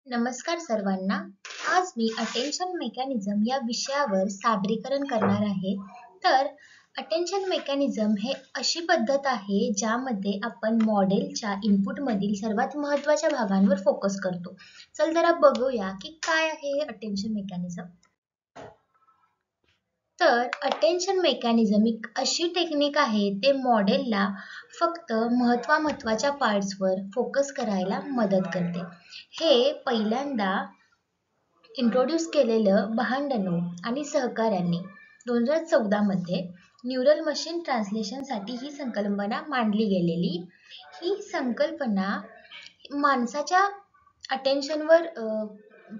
नमस्कार सर्वांना. आज मी अटेन्शन मेकॅनिझम या विषयावर सादरीकरण करणार आहे. तर अटेन्शन मेकॅनिझम हे अशी पद्धत आहे ज्यामध्ये आपण मॉडेलच्या इनपुटमधील सर्वात महत्त्वाच्या भागांवर फोकस करतो. चल जरा बघूया की काय आहे हे अटेन्शन मेकॅनिझम. तर अटेन्शन मेकॅनिझम एक अशी टेक्निक आहे ते मॉडेलला फक्त महत्त्वाच्या पार्ट्सवर फोकस करायला मदत करते. हे पहिल्यांदा इंट्रोड्यूस केलेलं बहांडनो आणि सहकाऱ्यांनी 2014 मध्ये न्यूरल मशीन ट्रान्सलेशनसाठी ही संकल्पना मांडली गेलेली. ही संकल्पना माणसाच्या अटेन्शनवर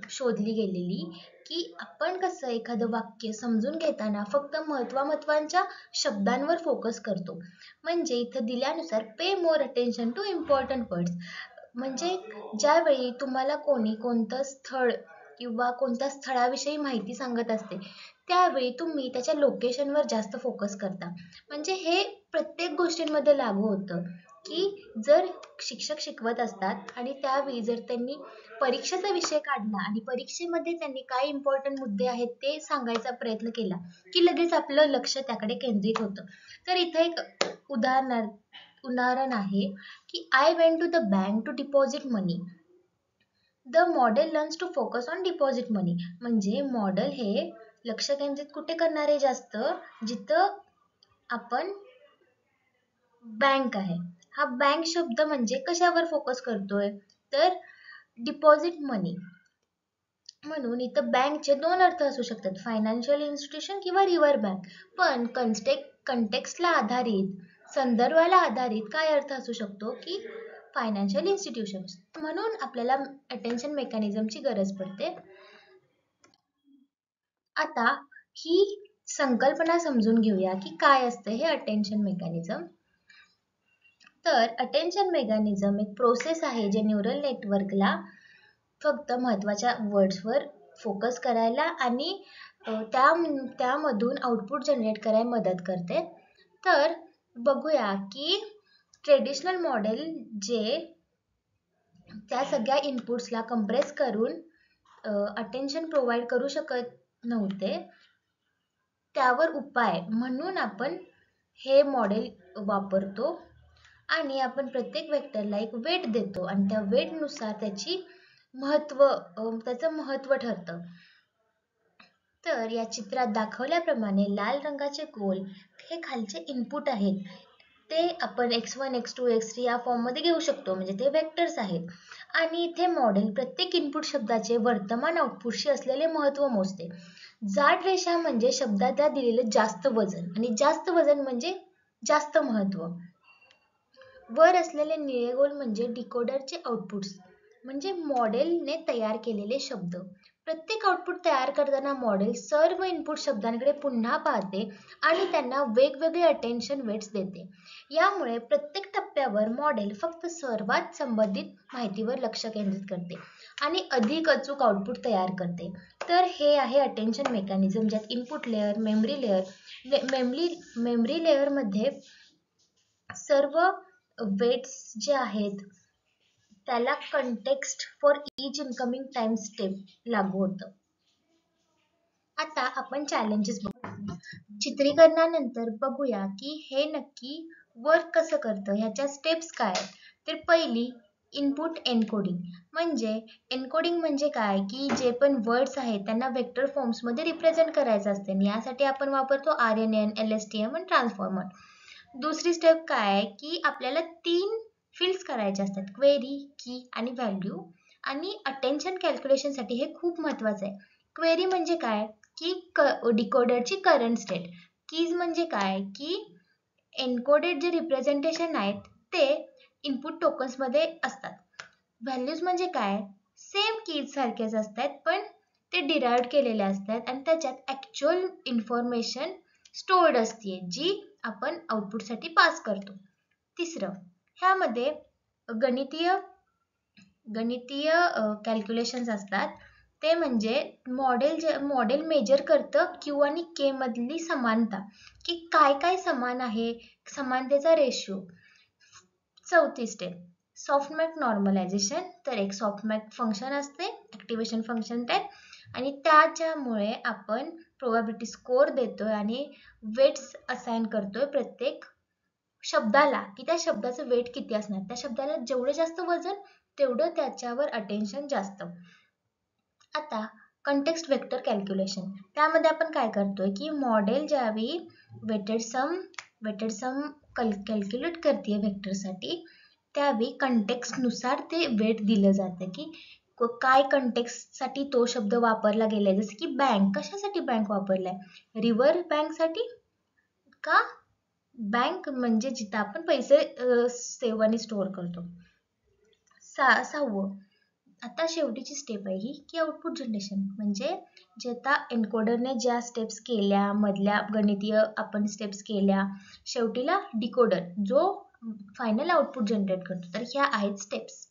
शोधली गेलेली की आपण कसं एखादं वाक्य समजून घेताना फक्त महत्त्वाच्या शब्दांवर फोकस करतो. म्हणजे इथं दिल्यानुसार pay more attention to important words. म्हणजे ज्यावेळी तुम्हाला कोणी कोणतं स्थळ किंवा कोणत्या स्थळाविषयी माहिती सांगत असते त्यावेळी तुम्ही त्याच्या लोकेशनवर जास्त फोकस करता. म्हणजे हे प्रत्येक गोष्टींमध्ये लागू होतं की जर शिक्षक शिकवत असतात आणि त्यावेळी जर त्यांनी परीक्षेचा विषय काढला आणि परीक्षेमध्ये त्यांनी काय इम्पॉर्टंट मुद्दे आहेत ते सांगायचा प्रयत्न केला की लगेच आपलं लक्ष त्याकडे केंद्रित होतं. तर इथं एक उदाहरण आहे की I went to the bank to deposit money. The model learns to focus on deposit money. म्हणजे मॉडेल हे लक्ष केंद्रित कुठे करणार आहे जास्त, जिथं आपण बँक आहे. हा बँक शब्द म्हणजे कशावर फोकस करतोय तर डिपॉझिट मनी. म्हणून इथं बँकचे दोन अर्थ असू शकतात, फायनान्शियल इन्स्टिट्यूशन किंवा रिव्हर बँक. पण कंटेक्स्टला आधारित, संदर्भाला आधारित काय अर्थ असू शकतो की फायनान्शियल इन्स्टिट्यूशन्स. म्हणून आपल्याला अटेन्शन मेकॅनिझमची गरज पडते. आता ही संकल्पना समजून घेऊया की काय असतं हे अटेन्शन मेकॅनिझम. तर अटेन्शन मेकॅनिझम एक प्रोसेस आहे जे न्यूरल नेटवर्कला फक्त महत्त्वाच्या वर्ड्सवर फोकस करायला आणि त्यामधून आउटपुट जनरेट करायला मदत करते. तर बघूया की ट्रेडिशनल मॉडेल जे त्या सगळ्या इनपुट्सला कंप्रेस करून अटेन्शन प्रोव्हाइड करू शकत नव्हते, त्यावर उपाय म्हणून आपण हे मॉडेल वापरतो आणि आपण प्रत्येक वेक्टरला एक वेट देतो आणि त्या वेटनुसार त्याचं महत्त्व ठरतं. तर या चित्रात दाखवल्याप्रमाणे लाल रंगाचे गोल हे खालचे इनपुट आहेत. ते आपण x1, x2, x3 या फॉर्ममध्ये घेऊ शकतो, म्हणजे ते वेक्टर्स आहेत. आणि इथे मॉडेल प्रत्येक इनपुट शब्दाचे वर्तमान आउटपुटशी असलेले महत्त्व मोजते. जाड रेषा म्हणजे शब्दात दिलेले जास्त वजन आणि जास्त वजन म्हणजे जास्त महत्त्व. वर असलेले निळे गोल म्हणजे डिकोडरचे आउटपुट्स, म्हणजे मॉडेलने तयार केलेले शब्द. प्रत्येक आउटपुट तयार करताना मॉडेल सर्व इनपुट शब्दांकडे पुन्हा पाहते आणि त्यांना वेगवेगळे अटेन्शन वेट्स देते. यामुळे प्रत्येक टप्प्यावर मॉडेल फक्त सर्वात संबंधित माहितीवर लक्ष केंद्रित करते आणि अधिक अचूक आउटपुट तयार करते. तर हे आहे अटेन्शन मेकॅनिझम, ज्यात इनपुट लेअर, मेमरी लेअरमध्ये सर्व वेट्स जे आहेत त्याला context for each incoming time step लागू होतं. आता आपण चॅलेंजेस बघू. चित्रीकरणानंतर बघूया की हे नक्की वर्क कसं करतं, ह्याच्या स्टेप्स काय आहेत. तर पहिली इनपुट एन्कोडिंग. म्हणजे एन्कोडिंग म्हणजे काय की जे पण वर्ड्स आहेत त्यांना वेक्टर फॉर्म्समध्ये रिप्रेझेंट करायचं असते आणि यासाठी आपण वापरतो RNN, LSTM आणि ट्रान्सफॉर्मर. दुसरी स्टेप काय आहे की आपल्याला 3 फील्ड्स करायचे असतात, क्वेरी, की आणि व्हॅल्यू. आणि अटेन्शन कॅल्क्युलेशनसाठी हे खूप महत्त्वाचं आहे. क्वेरी म्हणजे काय की डिकोडरची करंट स्टेट. कीज म्हणजे काय की एन्कोडेड जे रिप्रेझेंटेशन आहेत ते इनपुट टोकन्समध्ये असतात. व्हॅल्यूज म्हणजे काय, सेम कीज सारखेच असतात पण ते डिराइव्ह केलेले असतात आणि त्याच्यात ॲक्च्युअल इन्फॉर्मेशन स्टोर्ड असते जी आपण आउटपुटसाठी पास करतो. तिसरं, ह्यामध्ये गणितीय कॅल्क्युलेशन्स असतात. ते म्हणजे मॉडेल मेजर करतं क्यू आणि के मधली समानता की काय काय समान आहे, समानतेचा रेशो. चौथी स्टेप, सॉफ्टमॅक नॉर्मलायझेशन, तर एक सॉफ्टमॅक फंक्शन असते ॲक्टिवेशन फंक्शन टाईप आणि त्याच्यामुळे आपण प्रोबॅबिलिटी स्कोर देतोय आणि वेट्स असाइन करतोय प्रत्येक शब्दाला की त्या शब्दाचं वेट किती असणार, त्या शब्दाला जेवढं जास्त वजन तेवढं त्याच्यावर अटेन्शन जास्त. आता कंटेक्स्ट वेक्टर कॅल्क्युलेशन, त्यामध्ये आपण काय करतोय की मॉडेल ज्यावेळी वेटेड सम कॅल्क्युलेट करते वेक्टरसाठी त्यावेळी कंटेक्स्टनुसार ते वेट दिलं जातं की काय कंटेक्स्टसाठी तो शब्द वापरला गेलाय. जसं की बँक, कशासाठी बँक वापरलाय, रिव्हर बँकसाठी का बँक म्हणजे जिथं आपण पैसे सेव्ह आणि स्टोअर करतो. सहावं, आता शेवटीची स्टेप आहे ही की आउटपुट जनरेशन, म्हणजे जे आता एन्कोडरने ज्या स्टेप्स केल्या, मधल्या गणितीय आपण स्टेप्स केल्या, शेवटीला डिकोडर जो फायनल आउटपुट जनरेट करतो. तर ह्या आहेत स्टेप्स.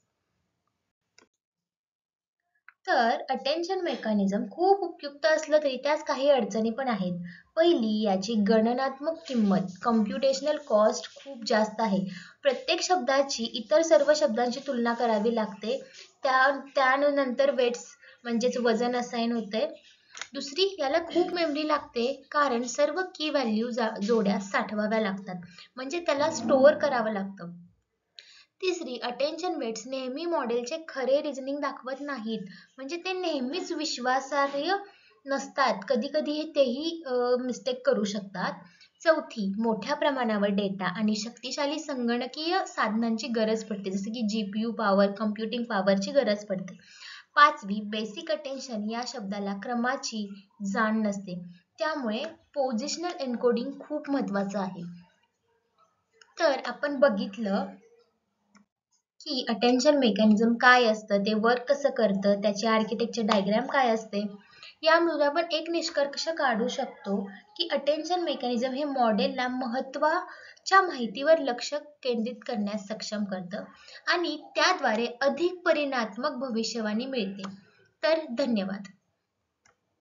तर अटेन्शन मेकॅनिझम खूप उपयुक्त असलं तरी त्यात काही अडचणी पण आहेत. पहिली, याची गणनात्मक किंमत कम्प्युटेशनल कॉस्ट खूप जास्त आहे. प्रत्येक शब्दाची इतर सर्व शब्दांची तुलना करावी लागते. त्यानंतर वेट्स म्हणजेच वजन असाइन होते. दुसरी, याला खूप मेमरी लागते कारण सर्व की व्हॅल्यू जोड्या साठवाव्या लागतात, म्हणजे त्याला स्टोअर करावं लागतं. तिसरी, अटेन्शन वेट्स नेहमी मॉडेलचे खरे रिझनिंग दाखवत नाहीत, म्हणजे ते नेहमीच विश्वासार्ह नसतात, कधी कधी तेही मिस्टेक करू शकतात. चौथी, मोठ्या प्रमाणावर डेटा आणि शक्तिशाली संगणकीय साधनांची गरज पडते, जसे की GPU पॉवर, कम्प्युटिंग पॉवरची गरज पडते. पाचवी, बेसिक अटेन्शन या शब्दाला क्रमाची जाण नसते, त्यामुळे पोझिशनल एन्कोडिंग खूप महत्वाचं आहे. तर आपण बघितलं की अटेन्शन मेकॅनिझम काय असतं, ते वर्क कसं करतं, त्याची आर्किटेक्चर डायग्राम काय असते. यामधून आपण एक निष्कर्ष काढू शकतो की अटेन्शन मेकॅनिझम हे मॉडेलला महत्त्वाच्या माहितीवर लक्ष केंद्रित करण्यास सक्षम करतं आणि त्याद्वारे अधिक परिणात्मक भविष्यवाणी मिळते. तर धन्यवाद.